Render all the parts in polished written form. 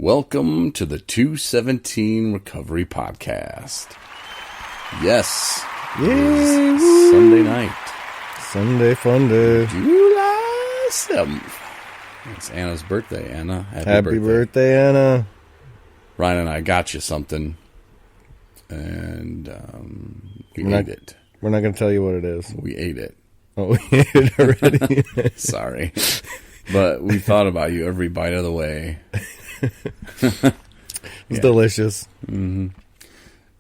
Welcome to the 217 Recovery Podcast. Yes. Yay! Sunday night. Sunday fun day. July 7th. It's Anna's birthday, Anna. Happy birthday, Anna. Ryan and I got you something, and we ate it. We're not going to tell you what it is. We ate it. Oh, we ate it already? Sorry. But we thought about you every bite of the way. It's delicious. Mm-hmm.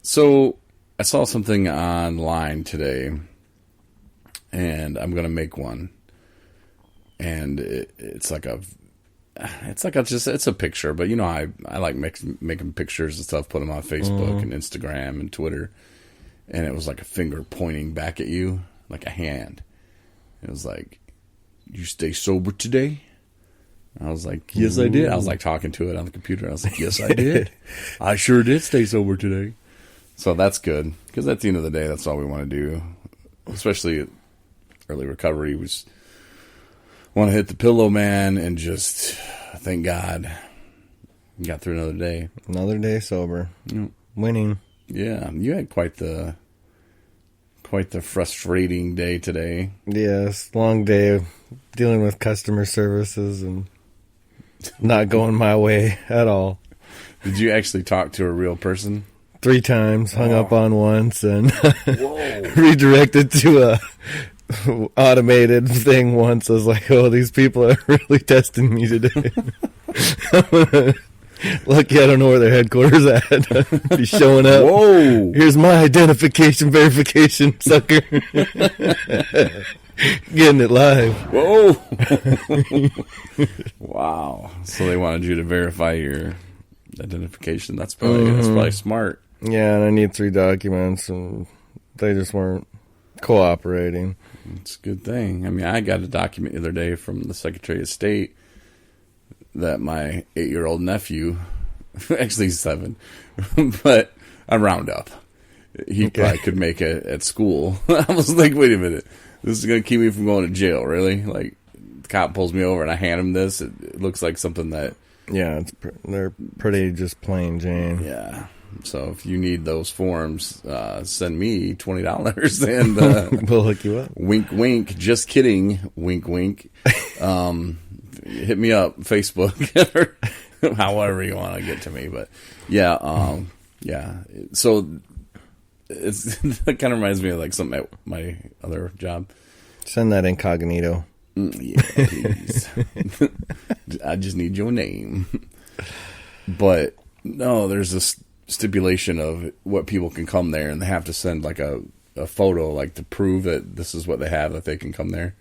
So I saw something online today, and I'm gonna make one. And it's a picture, but you know I like making pictures and stuff, put them on Facebook and Instagram and Twitter. And it was like a finger pointing back at you, like a hand. It was like, "You stay sober today?" I was like, "Yes, I did." I was like talking to it on the computer. I was like, "Yes, I did. I sure did stay sober today." So that's good, because at the end of the day, that's all we want to do. Especially early recovery, we just want to hit the pillow, man, and just thank God we got through another day. Another day sober. Winning. Yeah, you had quite the frustrating day today. Yes, long day of dealing with customer services and not going my way at all. Did you actually talk to a real person? 3 times, hung up on once, and redirected to a automated thing once. I was like, "Oh, these people are really testing me today." Lucky I don't know where their headquarters at. Be showing up. Whoa! Here's my identification verification, sucker. Getting it live. Whoa! Wow! So they wanted you to verify your identification. That's probably smart. Yeah, and I need 3 documents, and they just weren't cooperating. It's a good thing. I mean, I got a document the other day from the Secretary of State that my 8-year-old nephew, actually 7, but I round up. He probably could make it at school. I was like, wait a minute. This is going to keep me from going to jail, really? Like, the cop pulls me over and I hand him this. It looks like something that... Yeah, they're pretty just plain Jane. Yeah. So if you need those forms, send me $20 and... we'll hook you up. Wink, wink. Just kidding. Wink, wink. Hit me up, Facebook, or however you want to get to me. But yeah, yeah. So it kind of reminds me of like something at my other job. Send that incognito. Yeah, please. I just need your name. But no, there's this stipulation of what people can come there, and they have to send like a photo, like to prove that this is what they have, that they can come there.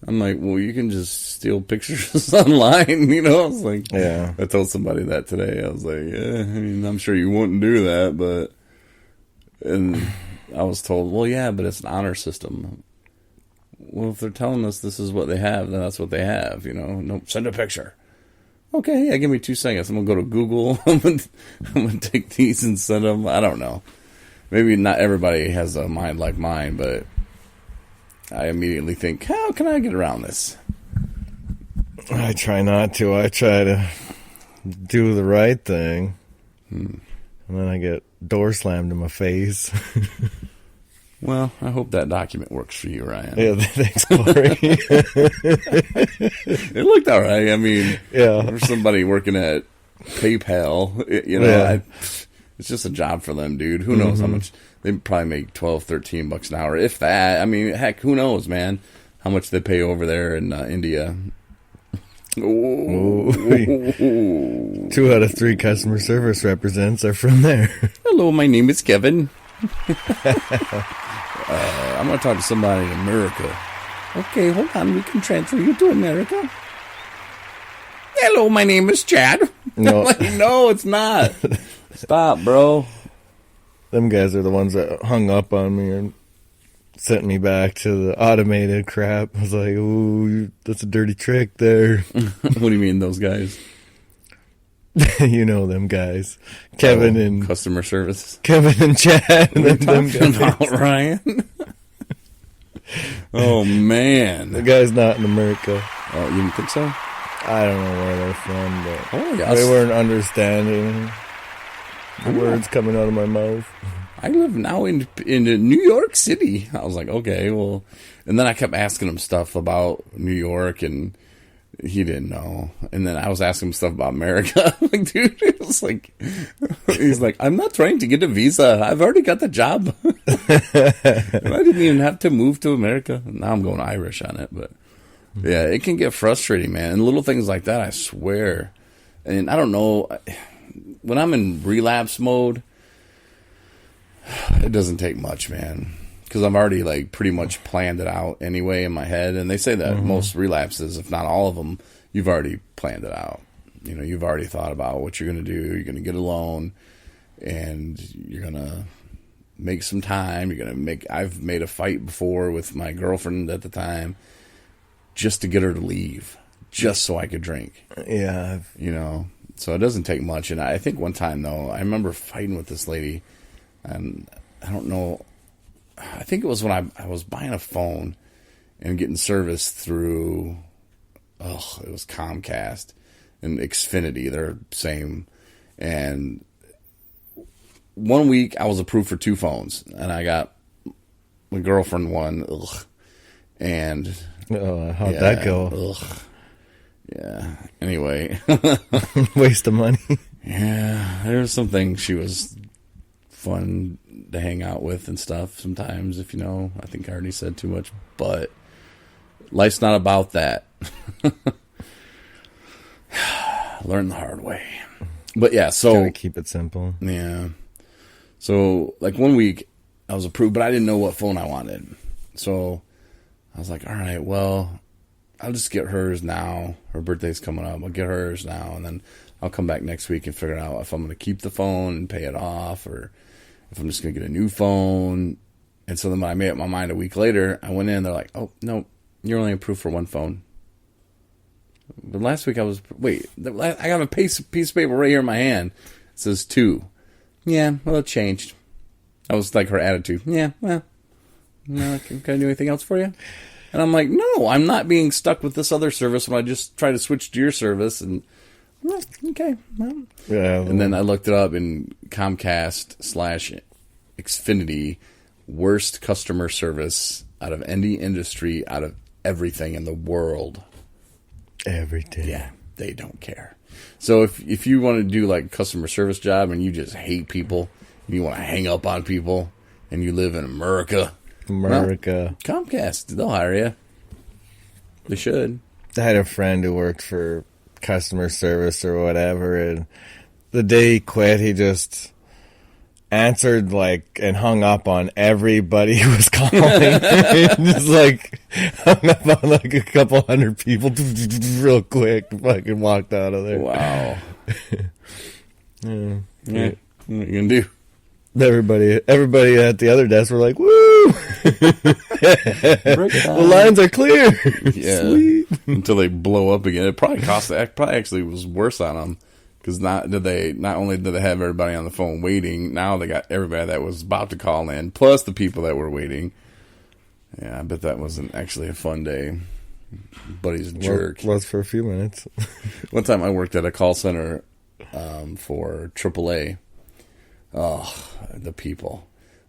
I'm like, well, you can just steal pictures online, you know? I was like, yeah. I told somebody that today. I was like, yeah, I mean, I'm sure you wouldn't do that, but, and I was told, well, yeah, but it's an honor system. Well, if they're telling us this is what they have, then that's what they have, you know? No, send a picture. Okay, yeah, give me 2 seconds. I'm going to go to Google. I'm going to take these and send them. I don't know. Maybe not everybody has a mind like mine, but I immediately think, how can I get around this? I try not to. I try to do the right thing. And then I get door slammed in my face. Well, I hope that document works for you, Ryan. Yeah, thanks, Corey. It looked all right. I mean, yeah. for somebody working at PayPal, you know, Yeah. it's just a job for them, dude. Who knows how much? They probably make $12, $13 an hour, if that. I mean, heck, who knows, man? How much they pay over there in India? 2 out of 3 customer service representatives are from there. Hello, my name is Kevin. I'm going to talk to somebody in America. Okay, hold on. We can transfer you to America. Hello, my name is Chad. No, Like, no, it's not. Stop, bro. them guys are the ones that hung up on me and sent me back to the automated crap. I was like, ooh, that's a dirty trick there. What do you mean, those guys? You know them guys. Kevin and customer service. Kevin and Chad. And them Talking guys. about Ryan. Oh man, The guy's not in America. oh, you didn't think so? I don't know where they're from, but Oh, yes. they weren't understanding the words coming out of my mouth. I live now in New York City. I was like, okay, well, and then I kept asking him stuff about New York, and he didn't know. And then I was asking him stuff about America. I'm like, dude, it was like, he's like, I'm not trying to get a visa. I've already got the job. And I didn't even have to move to America. Now I'm going Irish on it, but yeah, it can get frustrating, man. And little things like that, I swear. And I don't know, when I'm in relapse mode, it doesn't take much, man, because I've already like pretty much planned it out anyway in my head. And they say that most relapses, if not all of them, you've already planned it out. You know, you've already thought about what you're going to do. You're going to get a loan, and you're going to make some time. You're going to make. I've made a fight before with my girlfriend at the time, just to get her to leave, just so I could drink. Yeah. You know, so it doesn't take much. And I think one time though, I remember fighting with this lady. And I don't know, I think it was when I was buying a phone and getting service through, it was Comcast and Xfinity. They're same. And 1 week I was approved for 2 phones, and I got my girlfriend one. And how'd that go? Yeah. Anyway. Waste of money. Yeah. There's some things she was fun to hang out with and stuff sometimes, if you know. I think I already said too much, but life's not about that. Learn the hard way. But yeah, so gotta keep it simple. Yeah. So like 1 week I was approved, but I didn't know what phone I wanted. So I was like, all right, well, I'll just get hers now. Her birthday's coming up. I'll get hers now, and then I'll come back next week and figure out if I'm going to keep the phone and pay it off, or if I'm just going to get a new phone. And so then when I made up my mind a week later, I went in, they're like, oh, no, you're only approved for 1 phone. But last week I got a piece of paper right here in my hand. It says 2. Yeah, well, it changed. That was like her attitude. Yeah, well, no, can I do anything else for you? And I'm like, no, I'm not being stuck with this other service when I just try to switch to your service. And okay. Well. Yeah. And then I looked it up in Comcast / Xfinity, worst customer service out of any industry, out of everything in the world. Everything. Yeah, they don't care. So if you want to do like a customer service job and you just hate people, and you want to hang up on people, and you live in America. Well, Comcast, they'll hire you. They should. I had a friend who worked for customer service or whatever, and the day he quit, he just answered like and hung up on everybody who was calling. Just like hung up on like a couple hundred people real quick, fucking walked out of there. Wow. Yeah. What are you gonna do? Everybody at the other desk were like, "Woo! The lines are clear." Yeah, sweet. Until they blow up again. It probably actually was worse on them, because not only did they have everybody on the phone waiting, now they got everybody that was about to call in, plus the people that were waiting. Yeah, I bet that wasn't actually a fun day. Buddy's a jerk. Was for a few minutes. One time I worked at a call center for AAA. Oh, the people.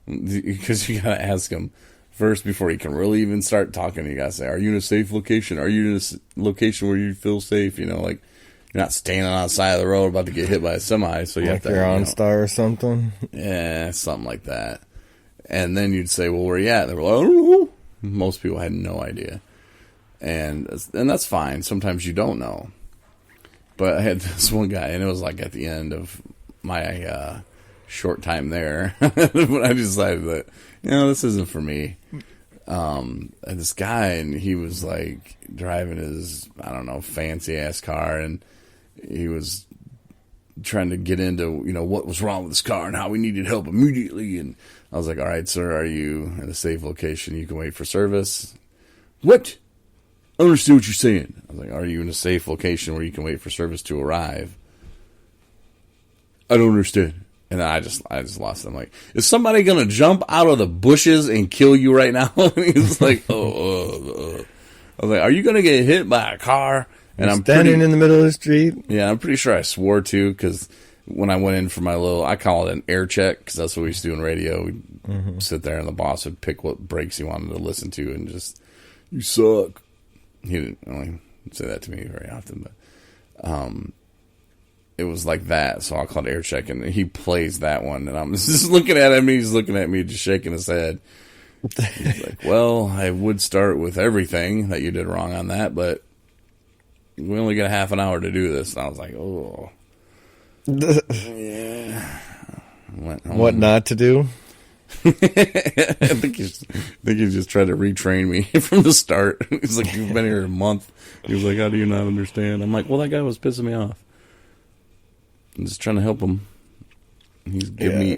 Because you got to ask them first before you can really even start talking. You got to say, are you in a safe location? Are you in a location where you feel safe? You know, like you're not standing on the side of the road about to get hit by a semi. So you like have to. You're on Star or something? Yeah, something like that. And then you'd say, well, where are you at? And they were like, I don't know. Most people had no idea. And that's fine. Sometimes you don't know. But I had this one guy, and it was like at the end of my short time there when I decided that, this isn't for me. And this guy, and he was like driving his, I don't know, fancy ass car, and he was trying to get into, what was wrong with his car and how we needed help immediately. And I was like, all right, sir, are you in a safe location? You can wait for service. What? I don't understand what you're saying. I was like, are you in a safe location where you can wait for service to arrive? I don't understand. And then I just lost it. I'm like, is somebody going to jump out of the bushes and kill you right now? And he's like, I was like, are you going to get hit by a car And I'm standing in the middle of the street. Yeah, I'm pretty sure I swore too, because when I went in for my I call it an air check, because that's what we used to do in radio. We'd sit there and the boss would pick what breaks he wanted to listen to and just, you suck. He didn't only say that to me very often, but it was like that. So I'll call it air check, and he plays that one, and I'm just looking at him, and he's looking at me, just shaking his head. He's like, well, I would start with everything that you did wrong on that, but we only got half an hour to do this. And I was like, oh. Yeah. What not to do? I think he's just trying to retrain me from the start. He's like, you've been here a month. He was like, how do you not understand? I'm like, well, that guy was pissing me off. I'm just trying to help him. He was giving me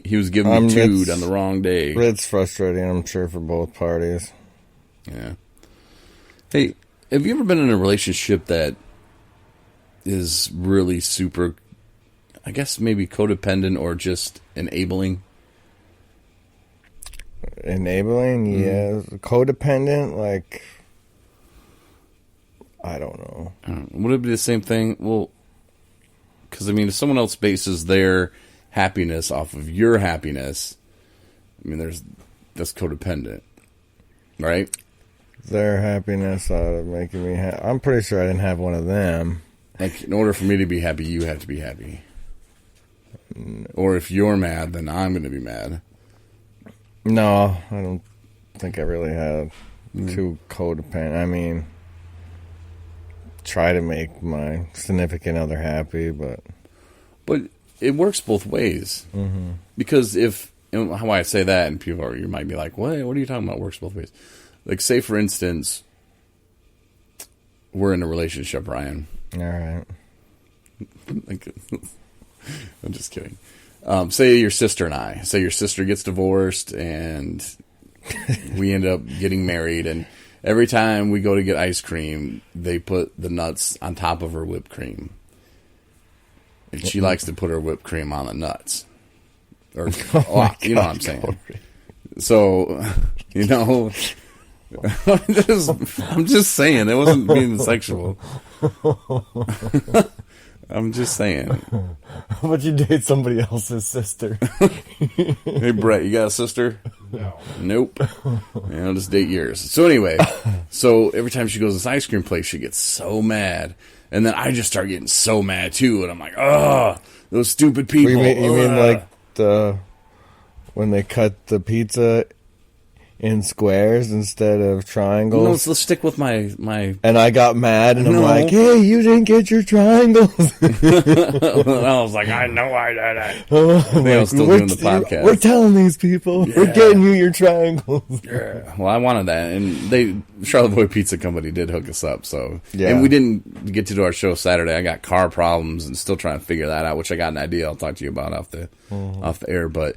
tood on the wrong day. It's frustrating, I'm sure, for both parties. Yeah. Hey, have you ever been in a relationship that is really super, I guess maybe codependent or just enabling? Enabling, yeah. Codependent, like, I don't know. Would it be the same thing? Well, because, I mean, if someone else bases their happiness off of your happiness, I mean, that's codependent, right? Their happiness out of making me happy. I'm pretty sure I didn't have one of them. Like, in order for me to be happy, you have to be happy. Or if you're mad, then I'm going to be mad. No, I don't think I really had too codependent. I mean, try to make my significant other happy, but it works both ways. Mm-hmm. Because how I say that, and you might be like, what are you talking about? Works both ways. Like, say, for instance, we're in a relationship, Ryan. All right. I'm just kidding. Say your sister and I. Say your sister gets divorced, and we end up getting married, and every time we go to get ice cream, they put the nuts on top of her whipped cream. And she likes to put her whipped cream on the nuts. Or, you know what I'm saying. So, you know, I'm just saying, it wasn't being sexual. I'm just saying. How about you date somebody else's sister? Hey, Brett, you got a sister? No. Nope. I'll just date yours. So anyway, every time she goes to this ice cream place, she gets so mad. And then I just start getting so mad, too. And I'm like, oh, those stupid people. You mean like when they cut the pizza in squares instead of triangles? No, let's stick with my... And I got mad, and I'm like, hey, you didn't get your triangles. I was like, I know I did it. I was still doing the podcast. We're telling these people, we're getting you your triangles. Yeah. Well, I wanted that, and Charlotte Boy Pizza Company did hook us up, so... Yeah. And we didn't get to do our show Saturday. I got car problems and still trying to figure that out, which I got an idea I'll talk to you about off the air, but...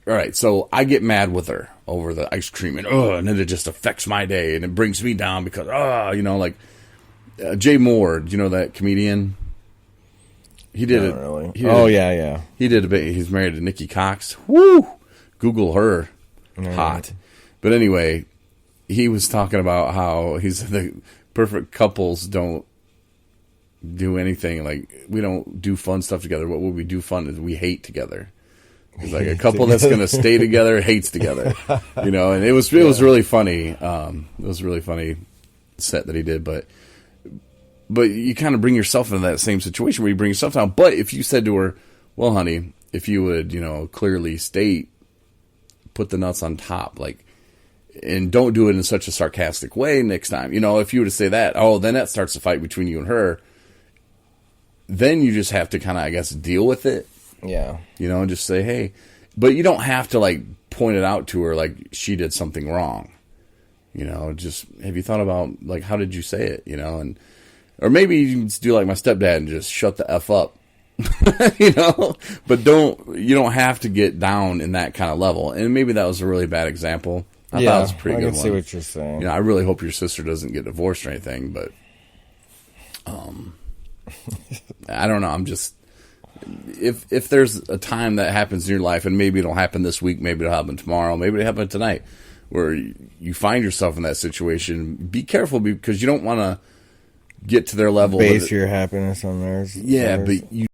All right, so I get mad with her over the ice cream, and then it just affects my day, and it brings me down because, like Jay Moore, do you know that comedian? He did it. Really? Yeah. He did a bit. He's married to Nikki Cox. Woo! Google her. Hot. But anyway, he was talking about how he's the perfect couples don't do anything. Like, we don't do fun stuff together. What would we do fun is we hate together. It's like a couple that's going to stay together hates together, and it was really funny. It was a really funny set that he did, but you kind of bring yourself into that same situation where you bring yourself down. But if you said to her, well, honey, if you would, clearly state, put the nuts on top, like, and don't do it in such a sarcastic way next time. If you were to say that, then that starts a fight between you and her. Then you just have to kind of, I guess, deal with it. Yeah. And just say, hey, but you don't have to, like, point it out to her like she did something wrong. Just, have you thought about, like, how did you say it, or maybe you can just do like my stepdad and just shut the F up, but you don't have to get down in that kind of level. And maybe that was a really bad example. I thought it was a pretty good one. I can see what you're saying. I really hope your sister doesn't get divorced or anything, but, I don't know. I'm just, if there's a time that happens in your life, and maybe it'll happen this week, maybe it'll happen tomorrow, maybe it'll happen tonight, where you find yourself in that situation, be careful because you don't want to get to their level. Base your happiness on theirs. Yeah, but you